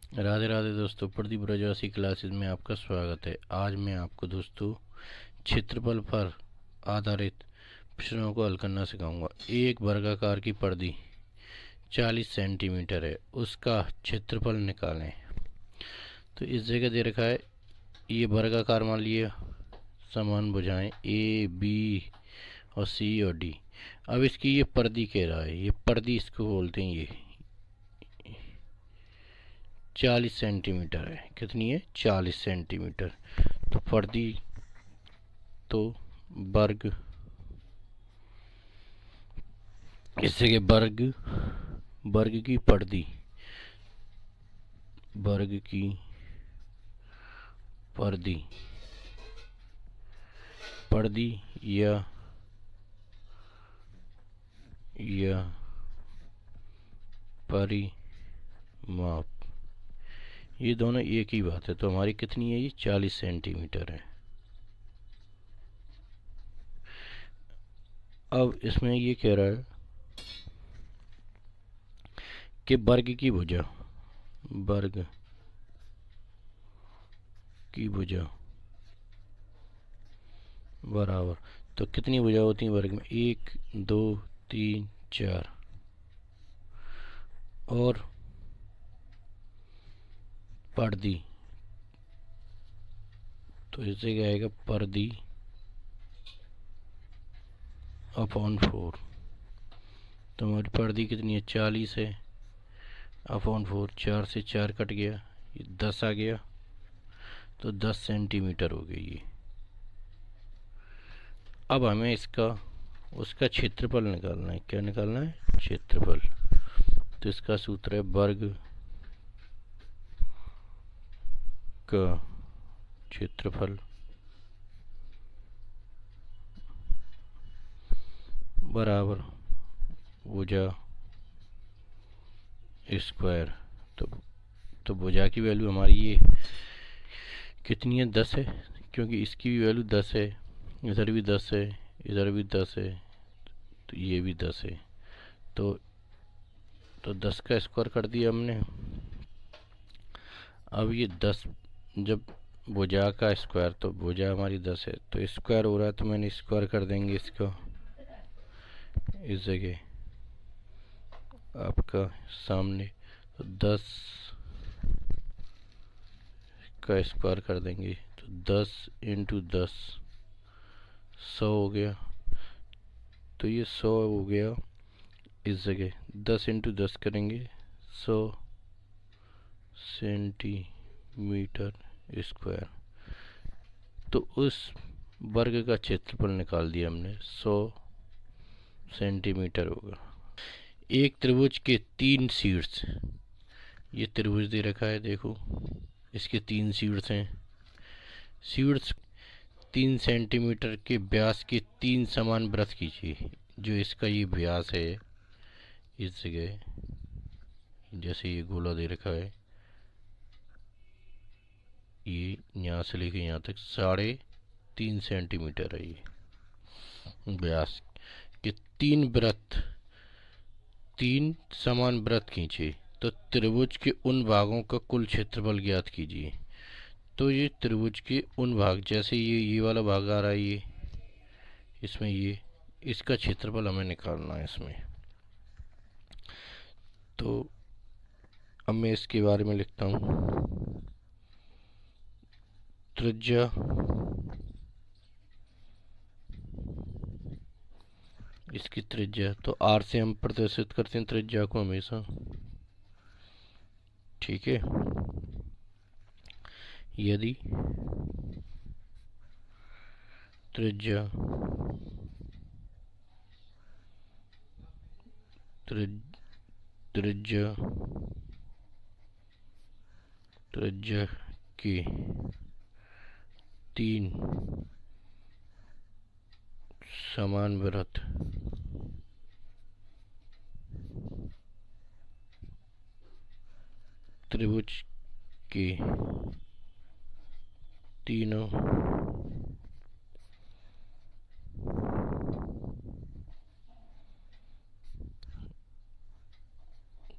राधे राधे दोस्तों, प्रदीप ब्रजवासी क्लासेस में आपका स्वागत है। आज मैं आपको दोस्तों क्षेत्रफल पर आधारित प्रश्नों को हल करना सिखाऊंगा। एक वर्गाकार की पर्दी 40 सेंटीमीटर है, उसका क्षेत्रफल निकालें। तो इस जगह दे रखा है, ये वर्गाकार मान लिए, समान भुजाएं ए बी और सी और डी। अब इसकी ये पर्दी कह रहा है, ये पर्दी इसको बोलते हैं। ये 40 सेंटीमीटर है। कितनी है? 40 सेंटीमीटर। तो पर्दी, तो वर्ग, इस जगह वर्ग, वर्ग की पर्दी, वर्ग की पर्दी, पर्दी या परिमाप, ये दोनों एक ही बात है। तो हमारी कितनी है? ये 40 सेंटीमीटर है। अब इसमें ये कह रहा है कि वर्ग की भुजा, वर्ग की भुजा बराबर, तो कितनी भुजा होती है वर्ग में? 1 2 3 4। और पर्दी, तो इससे क्या आएगा? पर्दी अपॉन 4। तो हमारी पर्दी कितनी है? 40 है, अपॉन 4। 4 से 4 कट गया, ये 10 आ गया, तो 10 सेंटीमीटर हो गई ये। अब हमें इसका, उसका क्षेत्रफल निकालना है। क्या निकालना है? क्षेत्रफल। तो इसका सूत्र है वर्ग का क्षेत्रफल बराबर भुजा स्क्वायर। तो भुजा की वैल्यू हमारी ये कितनी है? 10 है, क्योंकि इसकी भी वैल्यू 10 है, इधर भी 10 है, इधर भी 10 है, तो ये भी 10 है। तो 10 का स्क्वायर कर दिया हमने। अब ये 10, जब भुजा का स्क्वायर, तो भुजा हमारी 10 है, तो स्क्वायर हो रहा है, तो मैंने स्क्वायर कर देंगे इसको इस जगह आपका सामने। तो 10 का स्क्वायर कर देंगे, तो 10 इंटू 10 100 हो गया। तो ये 100 हो गया, इस जगह 10 इंटू 10 करेंगे, 100 सेंटीमीटर स्क्वायर। तो उस वर्ग का क्षेत्रफल निकाल दिया हमने, 100 सेंटीमीटर होगा। एक त्रिभुज के 3 शीर्ष, ये त्रिभुज दे रखा है, देखो इसके 3 शीर्ष हैं। शीर्ष 3 सेंटीमीटर के व्यास के 3 समान वृत्त खींचिए। जो इसका ये व्यास है, इस जगह जैसे ये गोला दे रखा है, ये यहाँ से लेके यहाँ तक 3.5 सेंटीमीटर है ये व्यास के 3 वृत्त, 3 समान वृत्त खींचे। तो त्रिभुज के उन भागों का कुल क्षेत्रफल ज्ञात कीजिए। तो ये त्रिभुज के उन भाग, जैसे ये वाला भाग आ रहा है, ये इसमें, ये इसका क्षेत्रफल हमें निकालना है इसमें। तो अब मैं इसके बारे में लिखता हूँ। त्रिज्या, इसकी त्रिज्या, तो आर से हम प्रदर्शित करते हैं त्रिज्या को हमेशा, ठीक है। यदि त्रिज्या त्रिज्या त्रिज्या के 3 समान वृत्त त्रिभुज के तीनों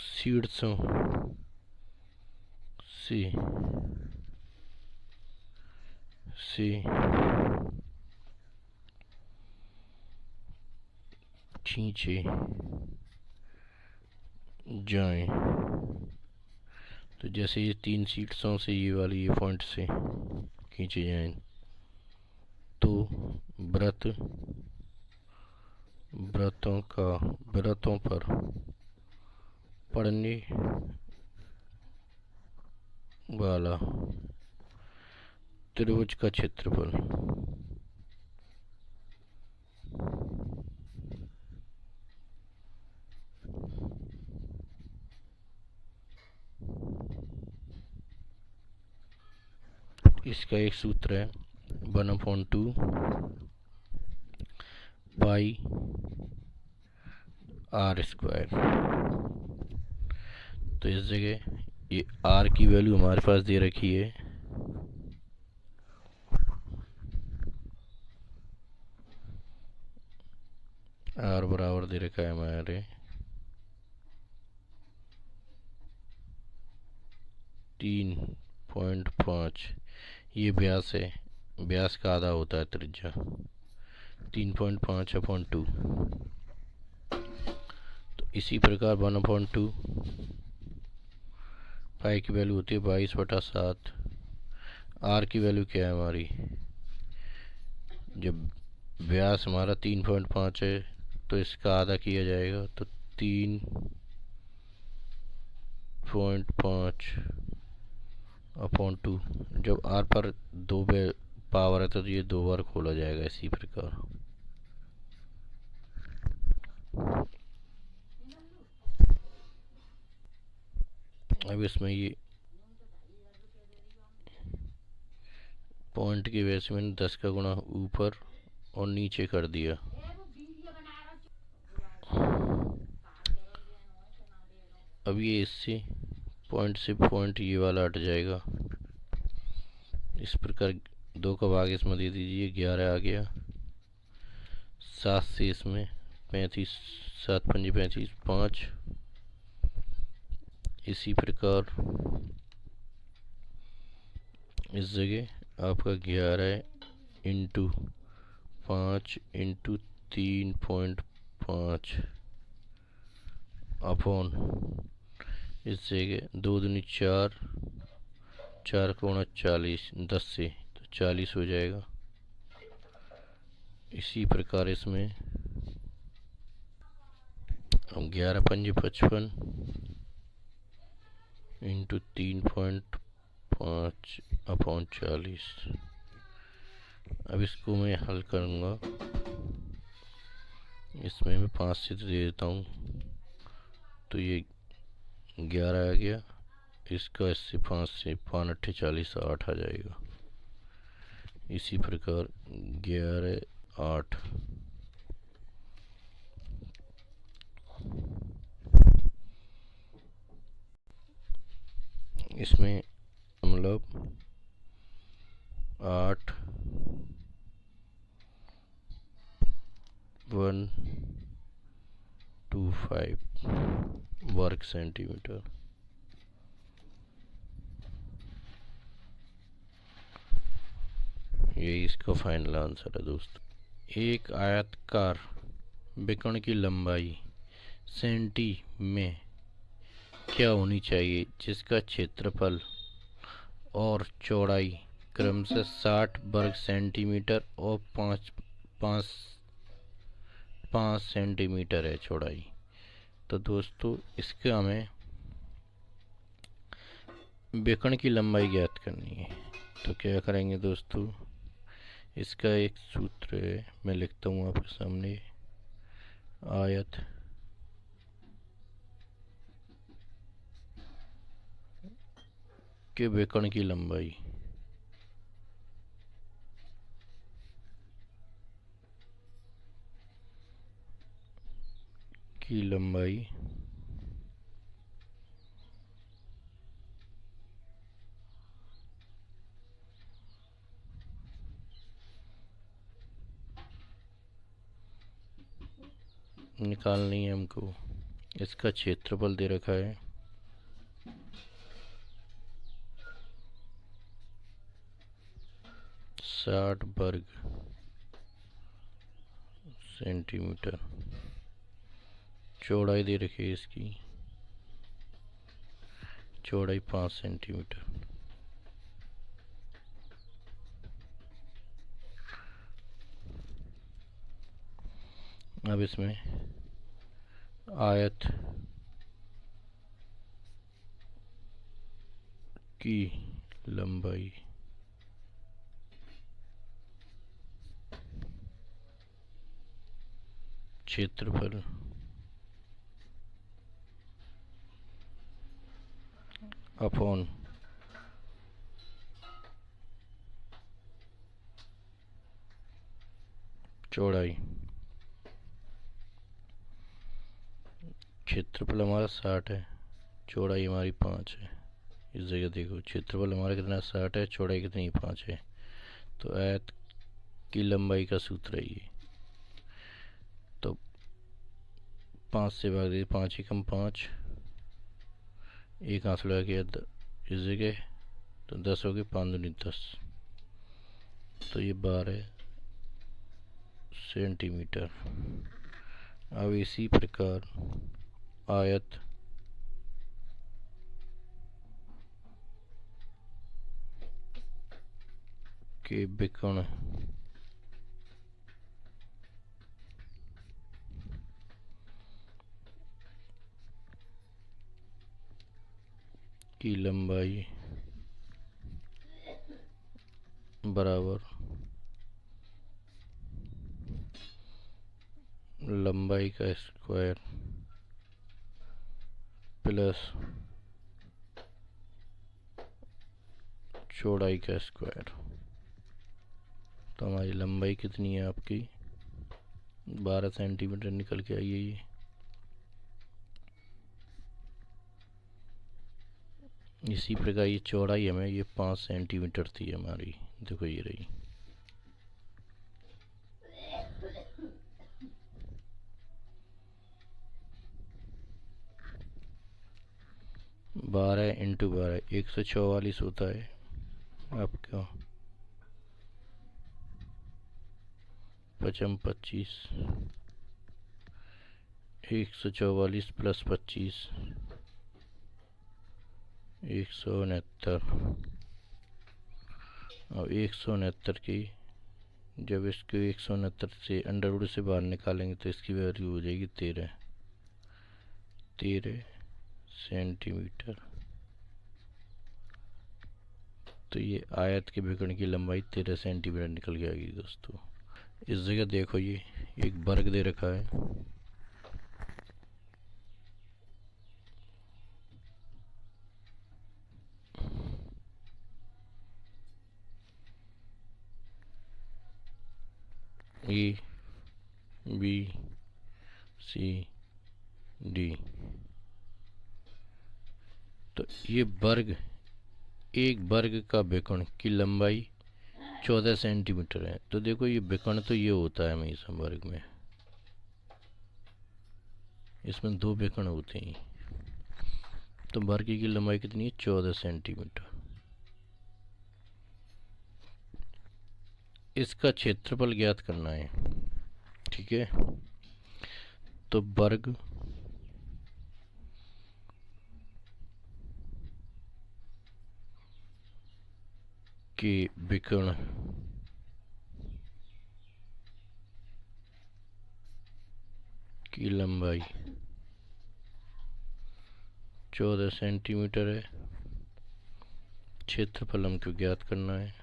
शीर्षों सी सी खींचे जाएं। तो जैसे ये 3 शीट्सों से ये वाली ये पॉइंट से खींचे जाएं तो वृत्तों पर पड़ने वाला त्रिभुज का क्षेत्रफल इसका एक सूत्र है 1/2 पाई r²। तो इस जगह ये r की वैल्यू हमारे पास दे रखी है r बराबर दे रखा है हमारे 3.5। ये व्यास है, व्यास का आधा होता है त्रिज्या 3.5/2। तो इसी प्रकार 1/2 पाई की वैल्यू होती है 22/7। आर की वैल्यू क्या है हमारी, जब व्यास हमारा 3.5 है तो इसका आधा किया जाएगा तो 3.5/2। जब आर पर 2 पावर है तो ये 2 बार खोला जाएगा इसी प्रकार। अब इसमें ये पॉइंट की वजह से मैंने 10 का गुणा ऊपर और नीचे कर दिया। अब ये इससे पॉइंट से पॉइंट ये वाला हट जाएगा। इस प्रकार 2 का भाग इसमें दे दीजिए, 11 आ गया। 7 से इसमें 35, 7 पंजे 35, 5। इसी प्रकार इस जगह आपका 11 इंटू 5 इंटू 3.5 अपॉन इस जगह 2 दूनी 4, 4 को 40, 10 से तो 40 हो जाएगा। इसी प्रकार इसमें हम 11 पंजे 55 इंटू 3.5 अपॉन 40। अब इसको मैं हल करूँगा, इसमें मैं 5 से दे देता हूँ तो ये 11 आ गया। इसका इससे 5 से 5 8 40, 8 आ जाएगा। इसी प्रकार 11 8 इसमें मतलब 8 125 वर्ग सेंटीमीटर। यही इसका फाइनल आंसर है दोस्तों। एक आयताकार विकर्ण की लंबाई सेंटी में क्या होनी चाहिए जिसका क्षेत्रफल और चौड़ाई क्रमशः 60 वर्ग सेंटीमीटर और 5 सेंटीमीटर है चौड़ाई। तो दोस्तों इसका हमें विकर्ण की लंबाई ज्ञात करनी है। तो क्या करेंगे दोस्तों, इसका एक सूत्र है, मैं लिखता हूँ आपके सामने। आयत के विकर्ण की लंबाई निकालनी है हमको। इसका क्षेत्रफल दे रखा है 60 वर्ग सेंटीमीटर। चौड़ाई दे रखी है इसकी, चौड़ाई 5 सेंटीमीटर। अब इसमें आयत की लंबाई क्षेत्रफल अपॉन चौड़ाई। क्षेत्रफल हमारा 60 है, चौड़ाई हमारी 5 है। इस जगह देखो क्षेत्रफल हमारा कितना 60 है, चौड़ाई कितनी 5 है। तो आयत की लंबाई का सूत्र है ये। तो 5 से भाग दे, 5 एकम 5, एक आंसू लगा गया इस जगह, तो 10 हो गए, 5 दूनी 10, तो ये 12 सेंटीमीटर। अब इसी प्रकार आयत के विकर्ण की लंबाई बराबर लंबाई का स्क्वायर प्लस चौड़ाई का स्क्वायर। तो हमारी लंबाई कितनी है आपकी 12 सेंटीमीटर निकल के आई है ये। इसी प्रकार ये चौड़ाई हमें ये 5 सेंटीमीटर थी हमारी, देखो ये रही। बारह इंटू 12 144 होता है आपका, 5 25, 144 प्लस 25 169। और 169 की जब इसको 169 से अंडरवुड से बाहर निकालेंगे तो इसकी वैल्यू हो जाएगी 13 सेंटीमीटर। तो ये आयत के विकर्ण की लंबाई 13 सेंटीमीटर निकल के आएगी दोस्तों। इस जगह देखो ये एक वर्ग दे रखा है, ए बी सी डी। तो ये वर्ग, एक वर्ग का विकर्ण की लंबाई 14 सेंटीमीटर है। तो देखो ये विकर्ण तो ये होता है हमेशा वर्ग में, इसमें 2 विकर्ण होते हैं। तो वर्ग की लंबाई कितनी है 14 सेंटीमीटर। इसका क्षेत्रफल ज्ञात करना है, ठीक है। तो वर्ग के विकर्ण की लंबाई 14 सेंटीमीटर है, क्षेत्रफल हमको ज्ञात करना है।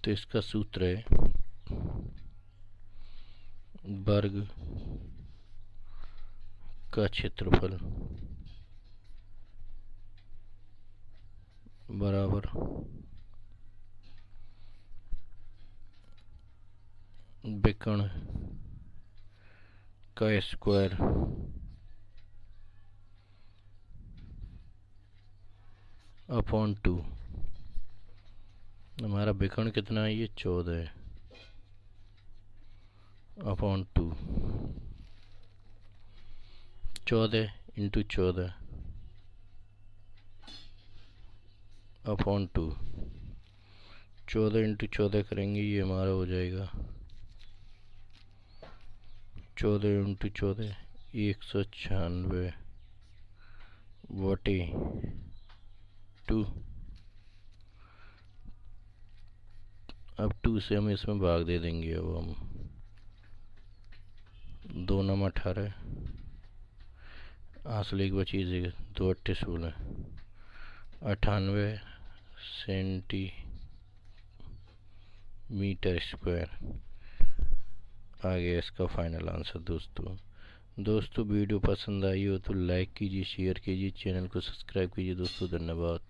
तो इसका सूत्र है वर्ग का क्षेत्रफल बराबर विकर्ण का स्क्वायर अपॉन 2। हमारा विकर्ण कितना है ये 14 है, अपॉन 2। 14 into 14 upon 2। 14 इंटू 14 करेंगे, ये हमारा हो जाएगा 14 इंटू 14 196 बटे 2। अब 2 से हम इसमें भाग दे देंगे। अब हम 2 नम 18, हासिल एक बची 2 अट्ठे 16, 98 सेंटीमीटर स्क्वायर आ गया इसका फाइनल आंसर। दोस्तों वीडियो पसंद आई हो तो लाइक कीजिए, शेयर कीजिए, चैनल को सब्सक्राइब कीजिए। दोस्तों धन्यवाद।